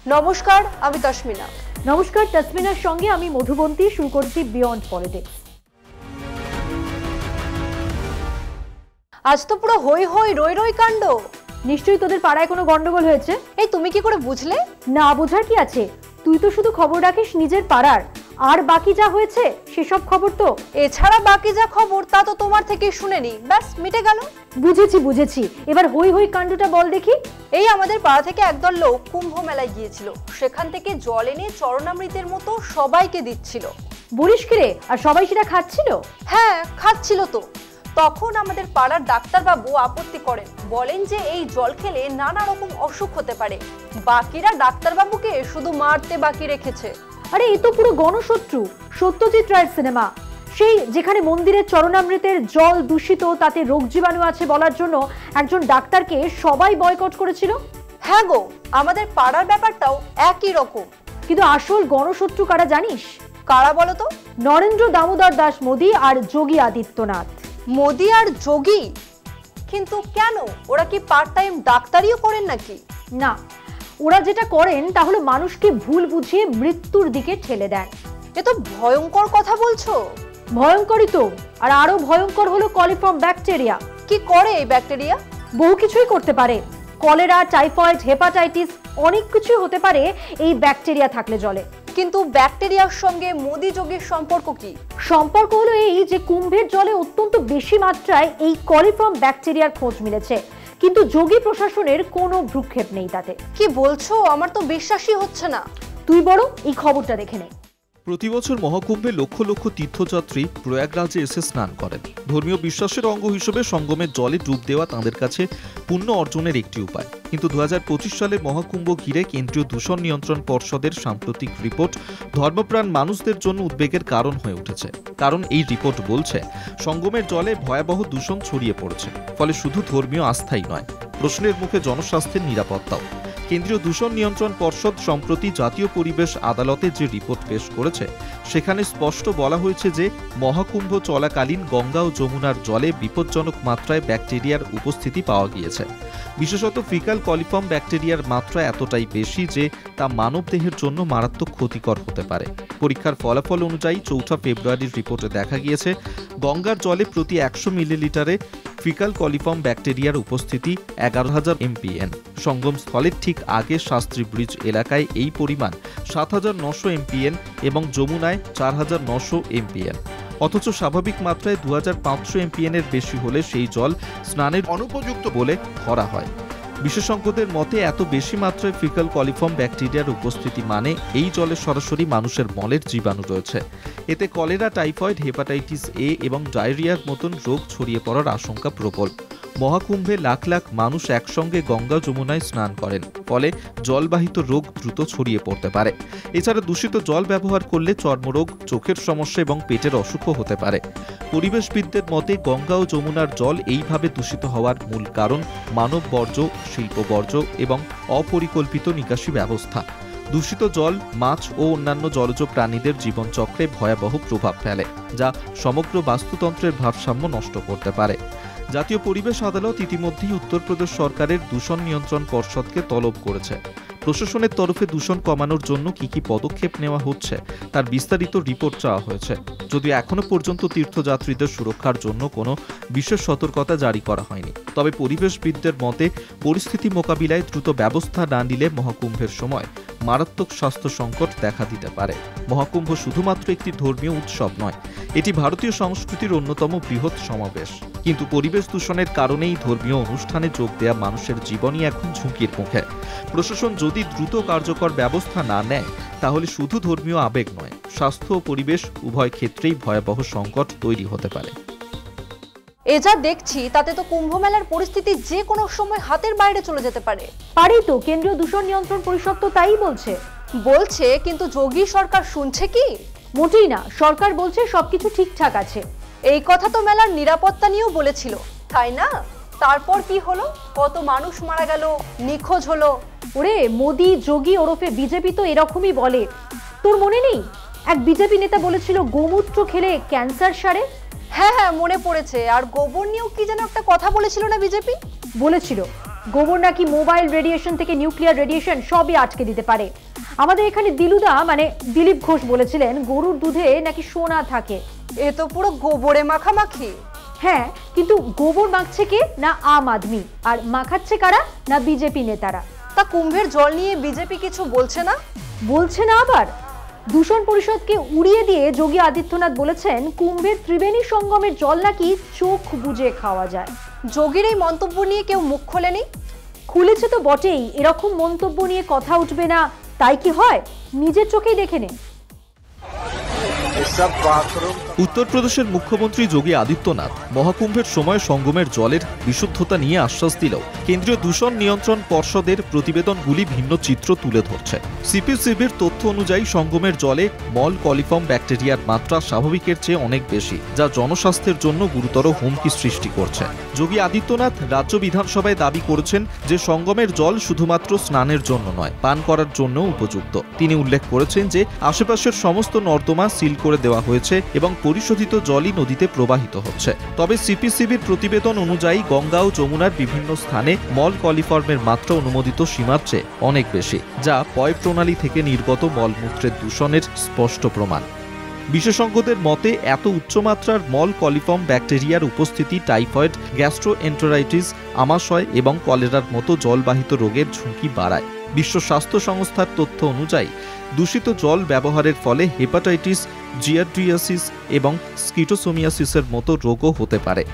নমস্কার, আমি তসমিনা। নমস্কার, তসমিনার সঙ্গে আমি মধুবন্তী। শুরু করছি বিয়ন্ড পলিটিক্স। আজ তো পুরো হই হই রই রই কাণ্ড। নিশ্চয়ই তোদের পাড়ায় কোনো গন্ডগোল হয়েছে। এই তুমি কি করে বুঝলে? না বোঝার কি আছে, তুই তো শুধু খবর রাখিস নিজের পাড়ার, আর বাকি যা হয়েছে সেসব খবর তো। এছাড়া বাকি যা খবর তা তো তোমার থেকেই শুনেনি, ব্যাস মিটে গেল। বুঝেছি, এবার হই হই কাণ্ডটা বল দেখি। এই আমাদের পাড়া থেকে একদল লোক কুম্ভ মেলায় গিয়েছিল, সেখান থেকে জল এনে চরণামৃতের মতো সবাইকে দিচ্ছিল। বলিস কি রে? আর সবাই সেটা খাচ্ছিল? হ্যাঁ, খাচ্ছিল তো। তখন আমাদের পাড়ার ডাক্তারবাবু আপত্তি করেন, বলেন যে এই জল খেলে নানা রকম অসুখ হতে পারে। বাকিরা ডাক্তারবাবুকে শুধু মারতে বাকি রেখেছে। আরে এ তো পুরো গণশত্রু, সত্যজিৎ রায়ের সিনেমা। সেই যেখানে মন্দিরের চরণামৃতের জল দূষিত, তাতে রোগ জীবাণু আছে বলার জন্য একজন ডাক্তারকে সবাই বয়কট করেছিল। হ্যাঁ গো, আমাদের পাড়ার ব্যাপারটাও একই রকম। কিন্তু আসল গণশত্রু কারা জানিস? কারা বলো তো? নরেন্দ্র দামোদর দাস মোদী আর যোগী আদিত্যনাথ। মোদী আর যোগী? কিন্তু কেন? ওরা কি পার্ট টাইম ডাক্তারিও করেন নাকি? না, ওরা যেটা করেন তা হলো মানুষকে ভুল বুঝিয়ে মৃত্যুর দিকে ঠেলে দেন। এ তো ভয়ঙ্কর কথা বলছো। ভয়ঙ্করই তো। আর আরো ভয়ঙ্কর হলো কলিফর্ম ব্যাকটেরিয়া। কি করে এই ব্যাকটেরিয়া? বহু কিছুই করতে পারে। কলেরা, টাইফয়েড, হেপাটাইটিস অনেক কিছুই হতে পারে এই ব্যাকটেরিয়া থাকলে জলে। কিন্তু ব্যাকটেরিয়ার সঙ্গে মোদী যোগীর সম্পর্ক কি? সম্পর্ক হলো এই যে কুম্ভের জলে অত্যন্ত বেশি মাত্রায় এই কলিফর্ম ব্যাকটেরিয়ার খোঁজ মিলেছে, কিন্তু যোগী প্রশাসনের কোনো ভ্রুক্ষেপ নেই তাতে। কি বলছো? আমার তো বিশ্বাসই হচ্ছে না। তুই বড় এই খবরটা দেখে নে। প্রতি বছর মহাকুম্ভে লক্ষ লক্ষ তীর্থযাত্রী প্রয়াগরাজে এসে স্নান করেন। ধর্মীয় বিশ্বাসের অঙ্গ হিসেবে সঙ্গমের জলে ডুব দেওয়া তাঁদের কাছে পুণ্য অর্জনের একটি উপায়। কিন্তু 2025 সালের মহাকুম্ভ ঘিরে কেন্দ্রীয় দূষণ নিয়ন্ত্রণ পর্ষদের সাম্প্রতিক রিপোর্ট ধর্মপ্রাণ মানুষদের জন্য উদ্বেগের কারণ হয়ে উঠেছে। কারণ এই রিপোর্ট বলছে সঙ্গমের জলে ভয়াবহ দূষণ ছড়িয়ে পড়েছে। ফলে শুধু ধর্মীয় আস্থাই নয়, প্রশ্নের মুখে জনস্বাস্থ্যের নিরাপত্তাও। কেন্দ্রীয় দূষণ নিয়ন্ত্রণ পর্ষদ সম্প্রতি জাতীয় পরিবেশ আদালতে যে রিপোর্ট পেশ করেছে সেখানে স্পষ্ট বলা হয়েছে যে মহাকুম্ভ চলাকালীন গঙ্গা ও যমুনার জলে বিপজ্জনক মাত্রায় ব্যাকটেরিয়ার উপস্থিতি পাওয়া গিয়েছে। বিশেষত ফিকাল কলিফর্ম ব্যাকটেরিয়ার মাত্রা এতটাই বেশি যে তা মানবদেহের জন্য মারাত্মক ক্ষতিকর হতে পারে। পরীক্ষার ফলাফল অনুযায়ী 4 ফেব্রুয়ারির রিপোর্টে দেখা গিয়েছে গঙ্গার জলে প্রতি 100 মিলিলিটারে ফিকাল কলিফর্ম ব্যাকটেরিয়ার উপস্থিতি 11,000 MPN। সঙ্গম স্থলের ঠিক আগে শাস্ত্রী ব্রিজ এলাকায় এই পরিমাণ 7,900 MPN এবং যমুনায় 4,900 MPN। অথচ স্বাভাবিক মাত্রায় 2,500 MPN এর বেশি হলে সেই জল স্নানের অনুপযুক্ত বলে ধরা হয়। বিশেষজ্ঞদের মতে এত বেশি মাত্রায় ফিকাল কলিফর্ম ব্যাকটেরিয়ার উপস্থিতি মানে এই জলে সরাসরি মানুষের মলের জীবাণু রয়েছে। এতে কলেরা, টাইফয়েড, হেপাটাইটিস এ এবং ডায়রিয়ার মতন রোগ ছড়িয়ে পড়ার আশঙ্কা প্রবল। মহাকুম্ভে লাখ লাখ মানুষ একসঙ্গে গঙ্গা যমুনায় স্নান করেন, ফলে জলবাহিত রোগ দ্রুত ছড়িয়ে পড়তে পারে। এছাড়া দূষিত জল ব্যবহার করলে চর্মরোগ, চোখের সমস্যা এবং পেটের অসুখও হতে পারে। পরিবেশবিদদের মতে গঙ্গা ও যমুনার জল এইভাবে দূষিত হওয়ার মূল কারণ মানব বর্জ্য, শিল্প বর্জ্য এবং অপরিকল্পিত নিকাশি ব্যবস্থা। দূষিত জল মাছ ও অন্যান্য জলজ প্রাণীদের জীবনচক্রে ভয়াবহ প্রভাব ফেলে, যা সমগ্র বাস্তুতন্ত্রের ভারসাম্য নষ্ট করতে পারে। জাতীয় পরিবেশ আদালত ইতিমধ্যেই উত্তরপ্রদেশ সরকারের দূষণ নিয়ন্ত্রণ পর্ষদকে তলব করেছে। প্রশাসনের তরফে দূষণ কমানোর জন্য কি কি পদক্ষেপ নেওয়া হচ্ছে তার বিস্তারিত রিপোর্ট চাওয়া হয়েছে। যদিও এখনো পর্যন্ত তীর্থযাত্রীদের সুরক্ষার জন্য কোনো বিশেষ সতর্কতা জারি করা হয়নি, তবে পরিবেশবিদদের মতে পরিস্থিতি মোকাবিলায় দ্রুত ব্যবস্থা না নিলে মহাকুম্ভের সময় মারাত্মক স্বাস্থ্য সংকট দেখা দিতে পারে। মহাকুম্ভ শুধুমাত্র একটি ধর্মীয় উৎসব নয়, এটি ভারতীয় সংস্কৃতির অন্যতম বৃহৎ সমাবেশ। কিন্তু পরিবেশ দূষণের কারণেই ধর্মীয় অনুষ্ঠানে যোগ দেয়া মানুষের জীবনই এখন ঝুঁকির মুখে। প্রশাসন যদি দ্রুত কার্যকর ব্যবস্থা না নেয় তাহলে শুধু ধর্মীয় আবেগ নয়, স্বাস্থ্য ও পরিবেশ উভয় ক্ষেত্রেই ভয়াবহ সংকট তৈরি হতে পারে। এ যা দেখছি তাতে তো কুম্ভ মেলার পরিস্থিতি যে কোনো সময় হাতের বাইরে চলে যেতে পারে। পারেই তো, কেন্দ্রীয় দূষণ নিয়ন্ত্রণ পরিষদ তো তাই বলছে। কিন্তু যোগী সরকার শুনছে কি? মোটেই না। সরকার বলছে সবকিছু ঠিকঠাক আছে। এই কথা তো মেলার নিরাপত্তা নিয়েও বলেছিল, তাই না? তারপর কি হলো? কত মানুষ মারা গেল, নিখোঁজ হলো। ওরে, মোদী, যোগী ওরফে বিজেপি তো এরকমই বলে। তোর মনে নেই এক বিজেপি নেতা বলেছিল গোমূত্র খেলে ক্যান্সার সারে? হ্যাঁ, মনে পড়েছে। আর গোবর নিয়েও কি যেন একটা কথা বলেছিল না বিজেপি? বলেছিল। গোবর নাকি মোবাইল রেডিয়েশন থেকে নিউক্লিয়ার রেডিয়েশন সবই আটকে দিতে পারে। আমাদের এখানে দিলুদা মানে দিলীপ ঘোষ বলেছিলেন গরুর দুধে নাকি সোনা থাকে। এ তো পুরো গোবরে মাখামাখি। হ্যাঁ, কিন্তু গোবর মাখছে কে? না আম আদমি। আর মাখাচ্ছে কারা? না বিজেপি নেতারা। তা কুম্ভের জল নিয়ে বিজেপি কিছু বলছে না? বলছে না আবার। দূষণ পরিষদকে উড়িয়ে দিয়ে যোগী আদিত্যনাথ বলেছেন কুম্ভের ত্রিবেণী সঙ্গমের জল নাকি চোখ বুজে খাওয়া যায়। যোগীর এই মন্তব্য নিয়ে কেউ মুখ খোলেনি? খুলেছে তো বটেই। এরকম মন্তব্য নিয়ে কথা উঠবে না তাই কি হয়? নিজের চোখেই দেখে নে। উত্তরপ্রদেশের মুখ্যমন্ত্রী যোগী আদিত্যনাথ মহাকুম্ভের সময় সঙ্গমের জলের বিশুদ্ধতা নিয়ে আশ্বাস দিলেও কেন্দ্রীয় দূষণ নিয়ন্ত্রণ পর্ষদের প্রতিবেদনগুলি ভিন্ন চিত্র তুলে ধরছে। সিপিসিবির তথ্য অনুযায়ী সঙ্গমের জলে মল কলিফর্ম ব্যাকটেরিয়ার মাত্রা স্বাভাবিকের চেয়ে অনেক বেশি, যা জনস্বাস্থ্যের জন্য গুরুতর হুমকি সৃষ্টি করছে। যোগী আদিত্যনাথ রাজ্য বিধানসভায় দাবি করেছেন যে সঙ্গমের জল শুধুমাত্র স্নানের জন্য নয়, পান করার জন্য উপযুক্ত। তিনি উল্লেখ করেছেন যে আশেপাশের সমস্ত নর্দমা সিল করে দেওয়া হয়েছে এবং পরিশোধিত জলই নদীতে প্রবাহিত হচ্ছে। তবে সিপিসিবির প্রতিবেদন অনুযায়ী গঙ্গা ও যমুনার বিভিন্ন স্থানে মল কলিফর্মের মাত্রা অনুমোদিত সীমার চেয়ে অনেক বেশি, যা পয় প্রণালী থেকে নির্গত মলমূত্রের দূষণের স্পষ্ট প্রমাণ। বিশেষজ্ঞদের মতে এত উচ্চমাত্রার মল কলিফর্ম ব্যাকটেরিয়ার উপস্থিতি টাইফয়েড, গ্যাস্ট্রোএন্টেরাইটিস, আমাশয় এবং কলেরার মতো জলবাহিত রোগের ঝুঁকি বাড়ায়। বিশ্ব স্বাস্থ্য সংস্থার তথ্য অনুযায়ী দূষিত জল ব্যবহারের ফলে হেপাটাইটিস, জিয়ার্ডিয়াসিস এবং স্কিটোসোমিয়াসিসের মতো রোগও হতে পারে।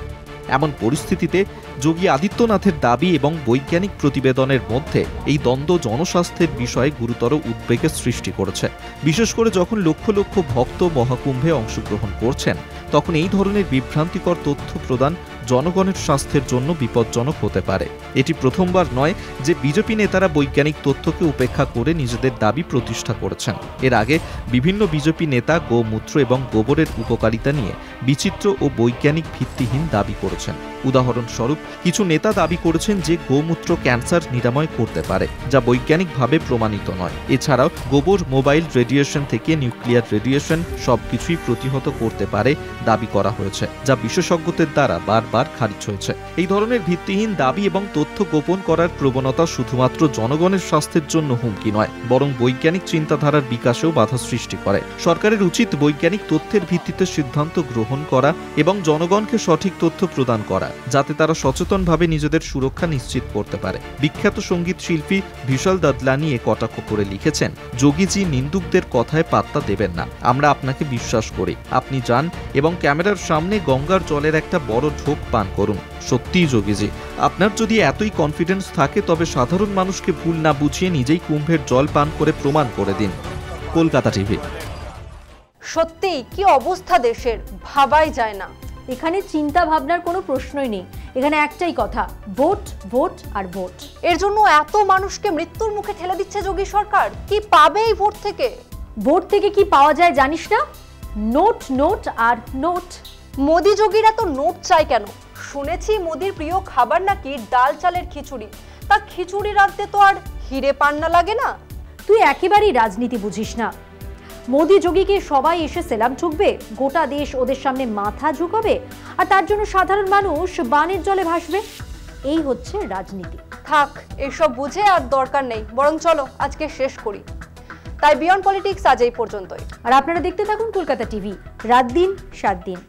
এমন পরিস্থিতিতে যোগী আদিত্যনাথের দাবি এবং বৈজ্ঞানিক প্রতিবেদনের মধ্যে এই দ্বন্দ্ব জনস্বাস্থ্যের বিষয়ে গুরুতর উদ্বেগের সৃষ্টি করেছে। বিশেষ করে যখন লক্ষ লক্ষ ভক্ত মহাকুম্ভে অংশগ্রহণ করছেন, তখন এই ধরনের বিভ্রান্তিকর তথ্য প্রদান জনগণের স্বাস্থ্যের জন্য বিপজ্জনক হতে পারে। এটি প্রথমবার নয় যে বিজেপি নেতারা বৈজ্ঞানিক তথ্যকে উপেক্ষা করে নিজেদের দাবি প্রতিষ্ঠা করেছেন। এর আগে বিভিন্ন বিজেপি নেতা গোমূত্র এবং গোবরের উপকারিতা নিয়ে বিচিত্র ও বৈজ্ঞানিক ভিত্তিহীন দাবি করেছেন। উদাহরণস্বরূপ কিছু নেতা দাবি করেছেন যে গোমূত্র ক্যান্সার নিরাময় করতে পারে, যা বৈজ্ঞানিকভাবে প্রমাণিত নয়। এছাড়াও গোবর মোবাইল রেডিয়েশন থেকে নিউক্লিয়ার রেডিয়েশন সবকিছুই প্রতিহত করতে পারে দাবি করা হয়েছে, যা বিশেষজ্ঞদের দ্বারা বারবার খারিজ হয়েছে। এই ধরনের ভিত্তিহীন দাবি এবং তথ্য গোপন করার প্রবণতা শুধুমাত্র জনগণের স্বাস্থ্যের জন্য হুমকি নয়, বরং বৈজ্ঞানিক চিন্তাধারার বিকাশেও বাধা সৃষ্টি করে। সরকারের উচিত বৈজ্ঞানিক তথ্যের ভিত্তিতে সিদ্ধান্ত গ্রহণ করা এবং জনগণকে সঠিক তথ্য প্রদান করা, যাতে তারা সচেতনভাবে নিজেদের সুরক্ষা নিশ্চিত করতে পারে। বিখ্যাত সঙ্গীত শিল্পী বিশাল দাদলানি এ কটাক্ষ করে লিখেছেন, যোগীজি নিন্দুকদের কথায় পাত্তা দেবেন না, আমরা আপনাকে বিশ্বাস করি। আপনি যান এবং ক্যামেরার সামনে গঙ্গার জলের একটা বড় ঢোক পান করুন। সত্যিই যোগীজি, আপনার যদি এতই কনফিডেন্স থাকে তবে সাধারণ মানুষকে ভুল না বুঝিয়ে নিজেই কুম্ভের জল পান করে প্রমাণ করে দিন। কলকাতা টিভি। সত্যি কি অবস্থা দেশের, ভাবাই যায় না। এখানে চিন্তা ভাবনার কোনো প্রশ্নই নেই। এখানে একটাই কথা, ভোট ভোট আর ভোট। এর জন্য এত মানুষকে মৃত্যুর মুখে ঠেলে দিচ্ছে যোগী সরকার। কি পাবে এই ভোট থেকে? ভোট থেকে কি পাওয়া যায় জানিস না? নোট, নোট আর নোট। মোদি যোগীরা তো নোট চাই কেন? শুনেছি মোদির প্রিয় খাবার নাকি ডাল চালের খিচুড়ি। তা খিচুড়ি রাঁধতে তো আর হিরে পান্না লাগে না। তুই একেবারেই রাজনীতি বুঝিস না। মোদি যোগীকে সবাই এসে সেলাম ঠুকবে, গোটা দেশ ওদের সামনে মাথা ঝুঁকাবে, আর তার জন্য সাধারণ মানুষ বানের জলে ভাসবে। এই হচ্ছে রাজনীতি। থাক, এসব বুঝে আর দরকার নেই, বরং চলো আজকে শেষ করি। তাই বিয়ন্ড পলিটিক্স আজ এই পর্যন্তই। আর আপনারা দেখতে থাকুন কলকাতা টিভি, রাত দিন 7 দিন।